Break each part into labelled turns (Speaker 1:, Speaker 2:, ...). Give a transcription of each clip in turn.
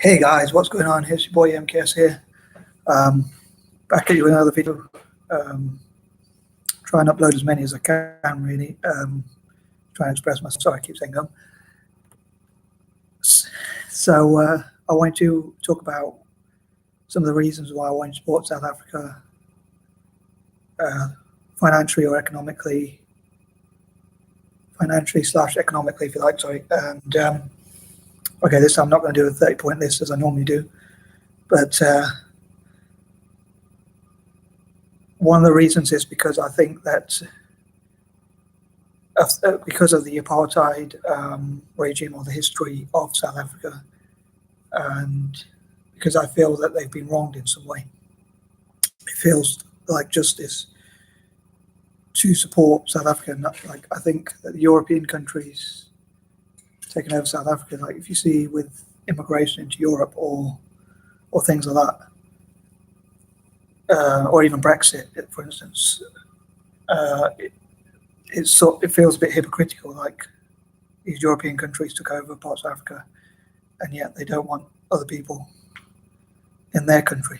Speaker 1: Hey guys, what's going on? Here's your boy MKS here. Um, Back at you with another video. Try and upload as many as I can, really. Try and express myself. Sorry, I keep saying So I want to talk about some of the reasons why I want to support South Africa financially or economically, financially/economically, if you like. Sorry. And okay, this time I'm not going to do a 30-point list as I normally do, but one of the reasons is because I think that because of the apartheid regime or the history of South Africa, and because I feel that they've been wronged in some way. It feels like justice to support South Africa. Like, I think that the European countries taking over South Africa, like if you see with immigration into Europe or things like that, or even Brexit, for instance, it feels a bit hypocritical. Like these European countries took over parts of Africa, and yet they don't want other people in their country.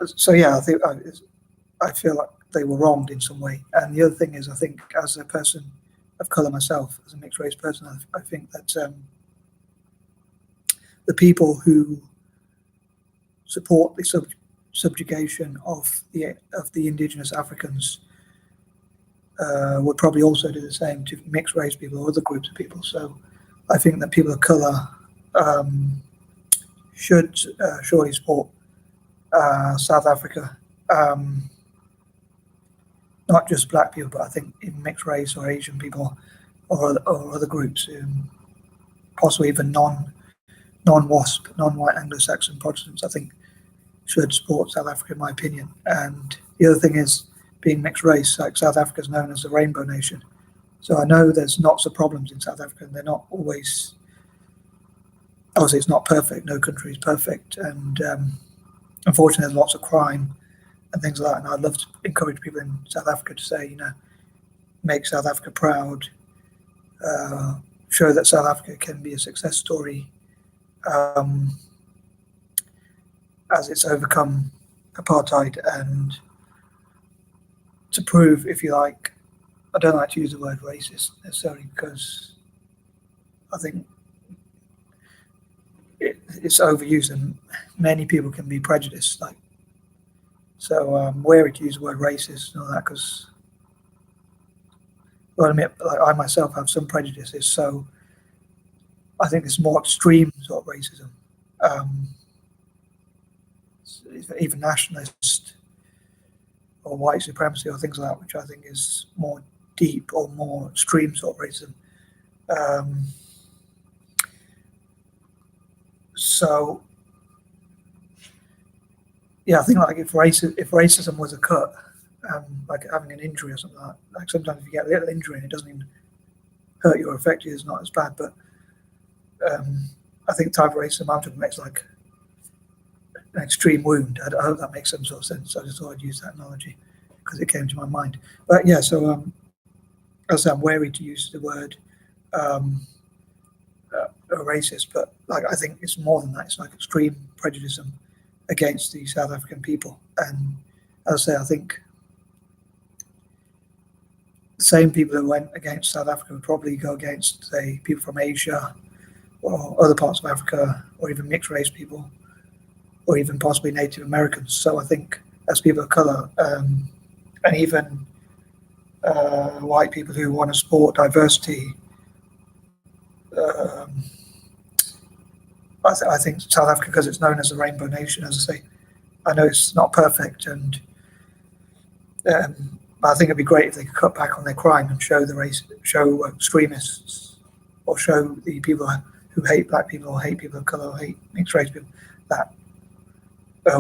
Speaker 1: So yeah, I feel like they were wronged in some way. And the other thing is, I think as a person of color myself, as a mixed race person, I think that the people who support the subjugation of the indigenous Africans would probably also do the same to mixed race people or other groups of people. So I think that people of color should surely support South Africa. Not just black people, but I think even mixed race or Asian people or other groups, possibly even non-WASP, non-white Anglo-Saxon Protestants, I think should support South Africa, in my opinion. And the other thing is, being mixed race, like South Africa is known as the Rainbow Nation. So I know there's lots of problems in South Africa, and they're not always, obviously it's not perfect, no country is perfect, and unfortunately there's lots of crime and things like that. And I'd love to encourage people in South Africa to say, make South Africa proud, show that South Africa can be a success story as it's overcome apartheid, and to prove, if you like, I don't like to use the word racist necessarily because I think it's overused and many people can be prejudiced. So I'm wary to use the word racist and all that because, well, I admit, like I myself have some prejudices. So I think it's more extreme sort of racism, even nationalist or white supremacy or things like that, which I think is more deep or more extreme sort of racism. So yeah, I think like if racism was a cut, like having an injury or something like sometimes if you get a little injury and it doesn't even hurt you or affect you, it's not as bad. But I think the type of racism I'm talking about is like an extreme wound. I hope that makes some sort of sense. I just thought I'd use that analogy because it came to my mind. But yeah, so as I'm wary to use the word racist, but like I think it's more than that. It's like extreme prejudice against the South African people. And as I say, I think the same people who went against South Africa would probably go against, say, people from Asia or other parts of Africa, or even mixed race people, or even possibly Native Americans. So I think as people of color, and even white people who want to support diversity, I think South Africa, because it's known as the Rainbow Nation, as I say, I know it's not perfect, and I think it'd be great if they could cut back on their crime and show extremists, or show the people who hate black people or hate people of color or hate mixed race people that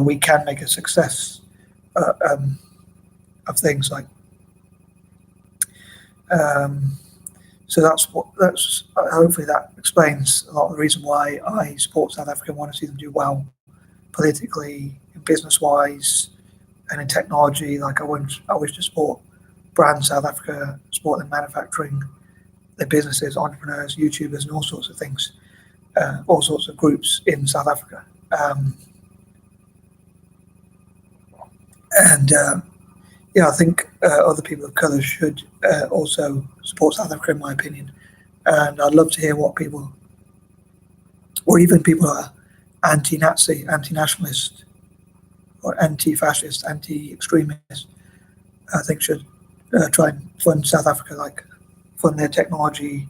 Speaker 1: we can make a success of things like. So that's hopefully that explains a lot of the reason why I support South Africa and want to see them do well politically, business wise, and in technology. Like I wish to support brands South Africa, support their manufacturing, their businesses, entrepreneurs, YouTubers, and all sorts of things. all sorts of groups in South Africa. And I think other people of colour should also support South Africa, in my opinion. And I'd love to hear what people, or even people who are anti-Nazi, anti-nationalist, or anti-fascist, anti-extremist, I think should try and fund South Africa, like fund their technology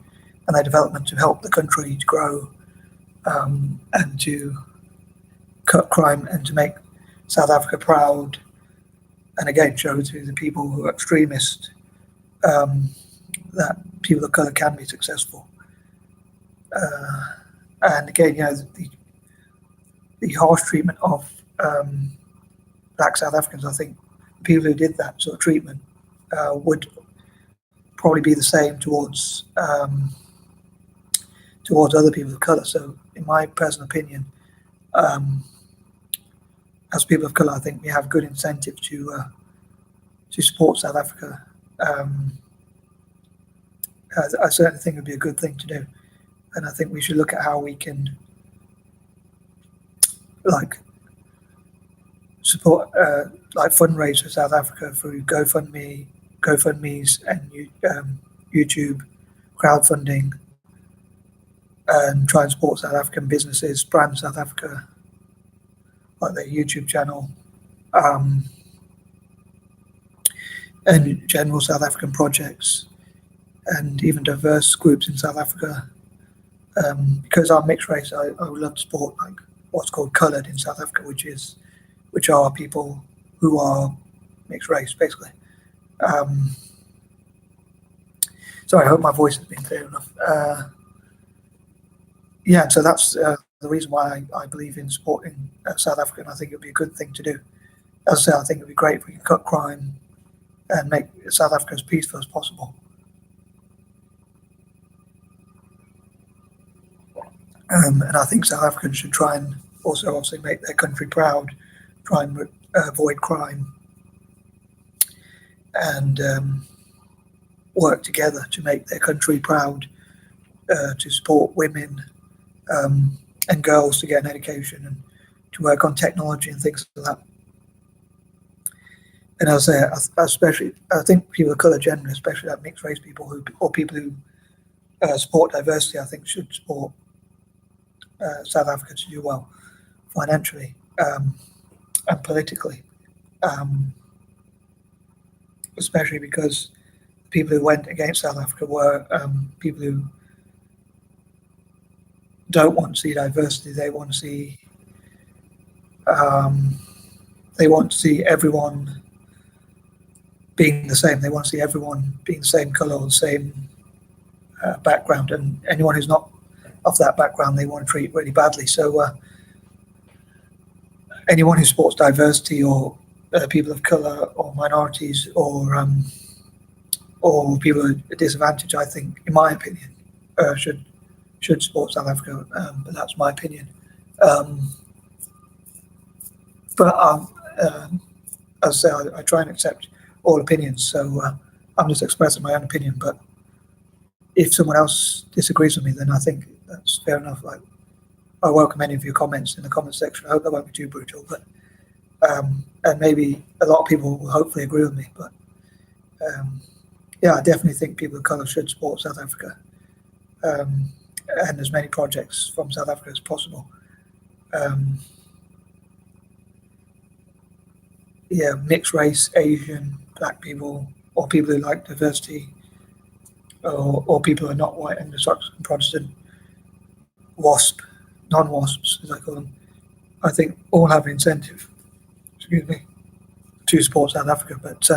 Speaker 1: and their development to help the country to grow, and to cut crime and to make South Africa proud, and again show to the people who are extremist that people of colour can be successful. And again, the harsh treatment of black South Africans, I think people who did that sort of treatment would probably be the same towards other people of colour. So in my personal opinion, as people of colour, I think we have good incentive to support South Africa. I certainly think it would be a good thing to do, and I think we should look at how we can support, fundraise for South Africa through GoFundMe's and YouTube crowdfunding, and try and support South African businesses, brand South Africa, like their YouTube channel, and general South African projects, and even diverse groups in South Africa. Because I'm mixed race, I would love to support like what's called coloured in South Africa, which are people who are mixed race, basically. Sorry, I hope my voice has been clear enough. So that's the reason why I believe in supporting South Africa, and I think it would be a good thing to do. As I say, I think it would be great if we can cut crime and make South Africa as peaceful as possible. And I think South Africans should try and also obviously make their country proud, try and avoid crime, and work together to make their country proud, to support women and girls to get an education and to work on technology and things like that. And as I say, especially, I think people of colour generally, especially like mixed race people or people who support diversity, I think should support South Africa to do well financially and politically, especially because people who went against South Africa were people who don't want to see diversity. They want to see everyone being the same. They want to see everyone being the same colour or the same background, and anyone who's not of that background they want to treat really badly. So anyone who supports diversity or people of colour or minorities or people at a disadvantage, I think, in my opinion, should support South Africa. But that's my opinion. But as I say, I try and accept all opinions, so I'm just expressing my own opinion. But if someone else disagrees with me, then I think that's fair enough. Like, I welcome any of your comments in the comment section. I hope that won't be too brutal, but and maybe a lot of people will hopefully agree with me. But I definitely think people of colour should support South Africa, and as many projects from South Africa as possible. Mixed race, Asian, black people, or people who like diversity, or people who are not white, Anglo-Saxon, Protestant, WASP, non-WASPs, as I call them. I think all have an incentive, to support South Africa. But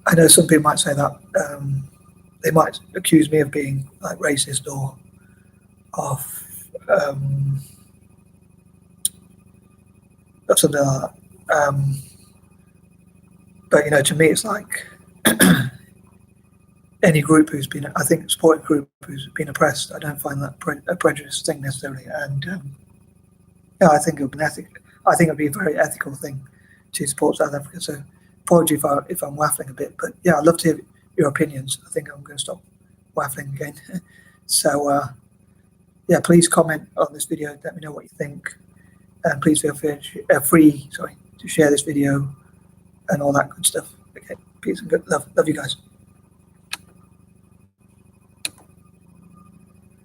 Speaker 1: I know some people might say that they might accuse me of being like racist or of something like that. But to me, it's like any group who's been, I think, supporting a group who's been oppressed, I don't find that a prejudiced thing necessarily. And I think it would be a very ethical thing to support South Africa. So apology if I'm waffling a bit, but I'd love to hear your opinions. I think I'm going to stop waffling again. So yeah, please comment on this video. Let me know what you think, and please feel free to share this video and all that good stuff. Okay, peace and good love you guys.